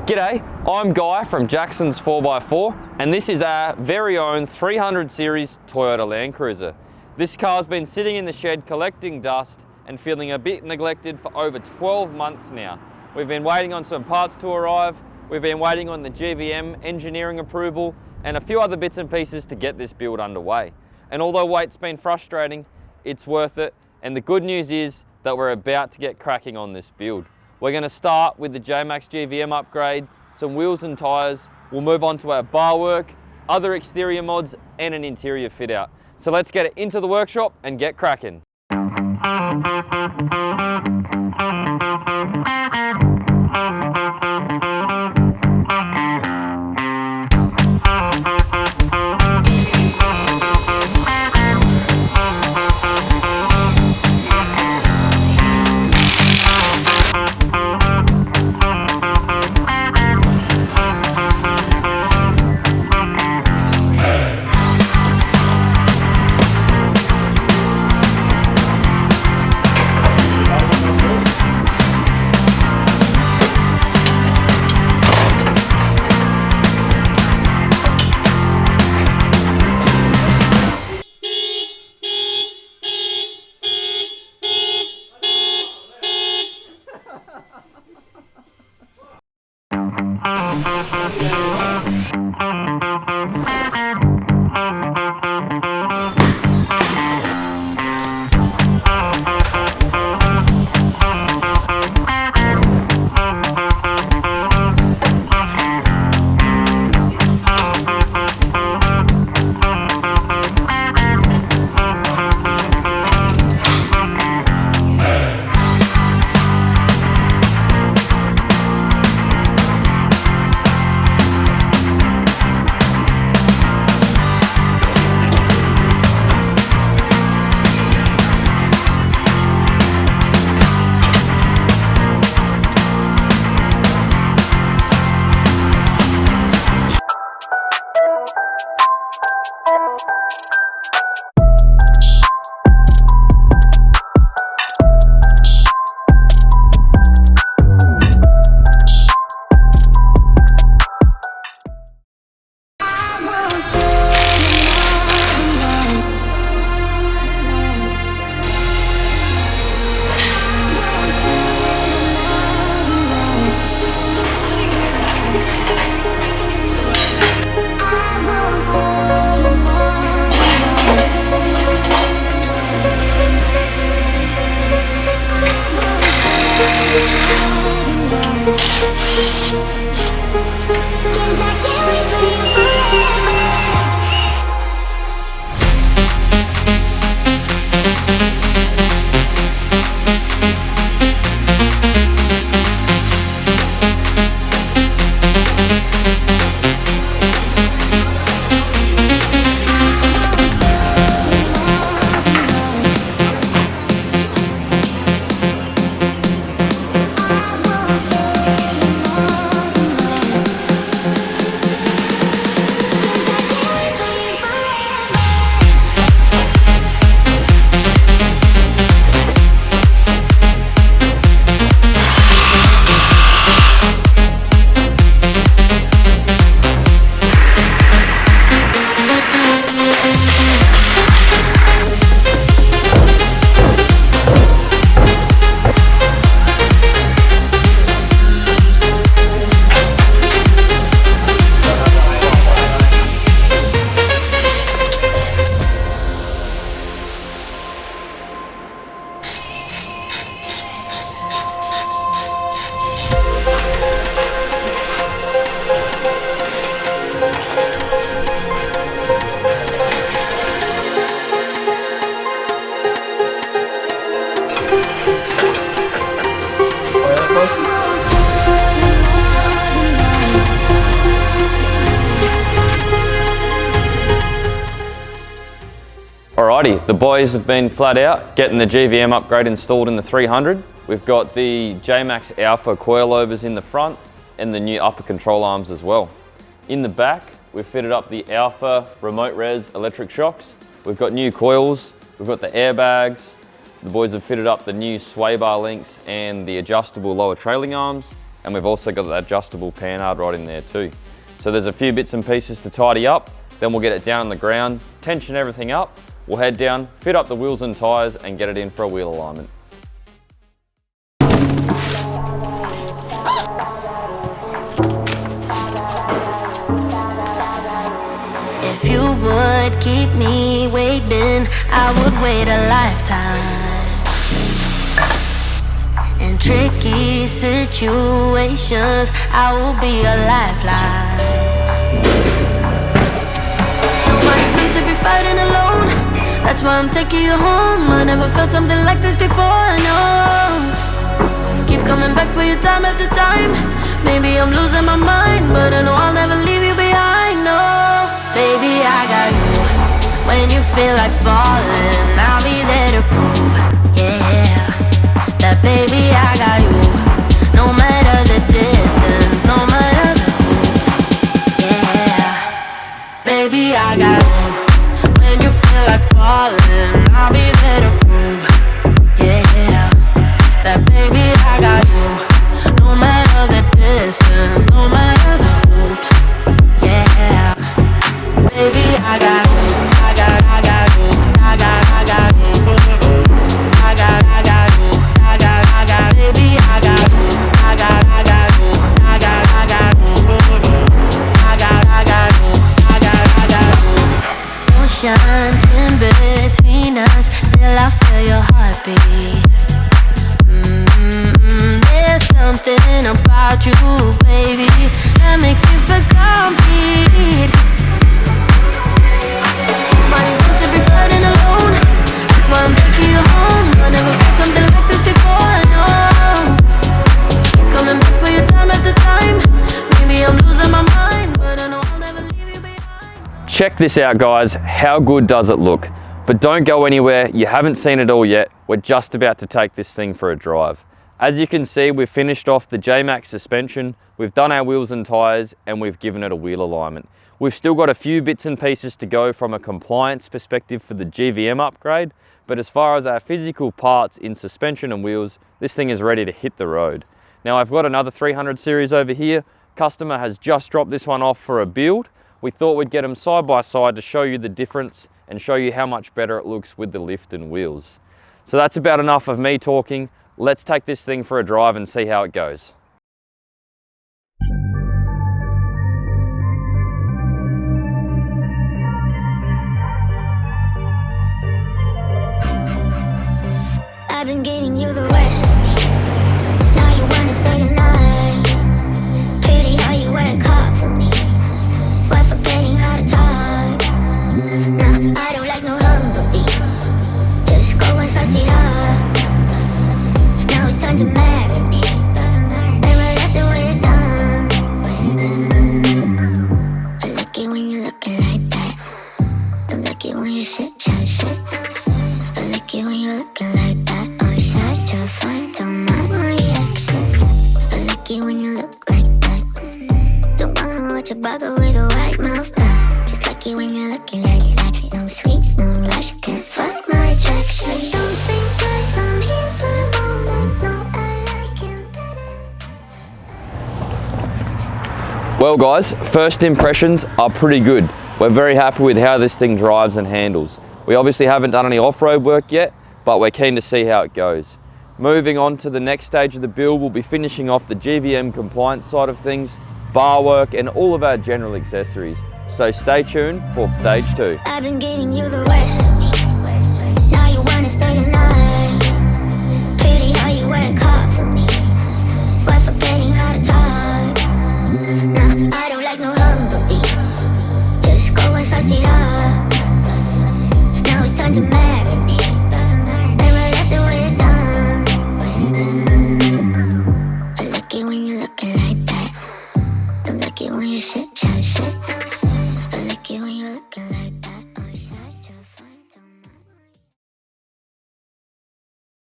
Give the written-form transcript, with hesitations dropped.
G'day, I'm Guy from Jackson's 4x4 and this is our very own 300 Series Toyota Landcruiser. This car's been sitting in the shed collecting dust and feeling a bit neglected for over 12 months now. We've been waiting on some parts to arrive, we've been waiting on the GVM engineering approval and a few other bits and pieces to get this build underway. And although wait's been frustrating, it's worth it, and the good news is that we're about to get cracking on this build. We're going to start with the Jmacx GVM upgrade, some wheels and tyres. We'll move on to our bar work, other exterior mods and an interior fit out. So let's get it into the workshop and get cracking. Alrighty, the boys have been flat out getting the GVM upgrade installed in the 300. We've got the Jmacx Alpha coilovers in the front and the new upper control arms as well. In the back, we've fitted up the Alpha remote res electric shocks. We've got new coils, we've got the airbags. The boys have fitted up the new sway bar links and the adjustable lower trailing arms. and we've also got the adjustable panhard rod in there too. So there's a few bits and pieces to tidy up, then we'll get it down on the ground, tension everything up, we'll head down, fit up the wheels and tyres and get it in for a wheel alignment. If you would keep me waiting, I would wait a lifetime. In tricky situations, I will be a lifeline. Nobody's meant to be fighting alone. That's why I'm taking you home. I never felt something like this before, no. Keep coming back for you time after time. Maybe I'm losing my mind, but I know I'll never leave you behind, no. Baby, I got you. When you feel like falling, I'll be there to prove, yeah, that baby, I got you. No matter the distance, no matter the moves, yeah, baby, I got you. When you feel like falling, I'll be there to prove, yeah, that baby, I got you. No matter the distance, no matter the moves, yeah. Baby, I got you, I got you, I got you, I got you, I got you, baby, I got you, I got you, I got you, I got you. Ocean in between us, still I feel your heartbeat. There's something about you, baby, that makes me feel complete. Nobody's meant to be fighting alone. That's why I'm taking you home. I never felt something like this before, no. Keep coming back for you time after time. Maybe I'm losing my mind, but I know I'll never leave you behind. Check this out, guys. How good does it look? But don't go anywhere. You haven't seen it all yet. We're just about to take this thing for a drive. As you can see, we've finished off the Jmacx suspension, we've done our wheels and tyres, and we've given it a wheel alignment. We've still got a few bits and pieces to go from a compliance perspective for the GVM upgrade, but as far as our physical parts in suspension and wheels, this thing is ready to hit the road. Now I've got another 300 series over here. Customer has just dropped this one off for a build. We thought we'd get them side by side to show you the difference and show you how much better it looks with the lift and wheels. So that's about enough of me talking. Let's take this thing for a drive and see how it goes. I've been giving you the worst of me. Now you wanna stay the night. Pretty how you work hard for me, while forgetting how to talk. Nah, I don't like no humble beats. Just go and suss it up. Now it's time to marinate. And right after we're done, I like it when you're looking like that. I like it when you shit, chat shit. I like it when you're looking like that. Find out my reaction. I like it when you look like that. Don't wanna watch a bugger with a white mouth down. Just like it when you're looking like that. No sweets, no rush, can't fuck my attraction. Don't think twice, I'm here for the moment. No, I like it better. Well guys, first impressions are pretty good. We're very happy with how this thing drives and handles. We obviously haven't done any off-road work yet, but we're keen to see how it goes. Moving on to the next stage of the build, we'll be finishing off the GVM compliance side of things, bar work and all of our general accessories. So stay tuned for stage 2. I've been giving you the worst.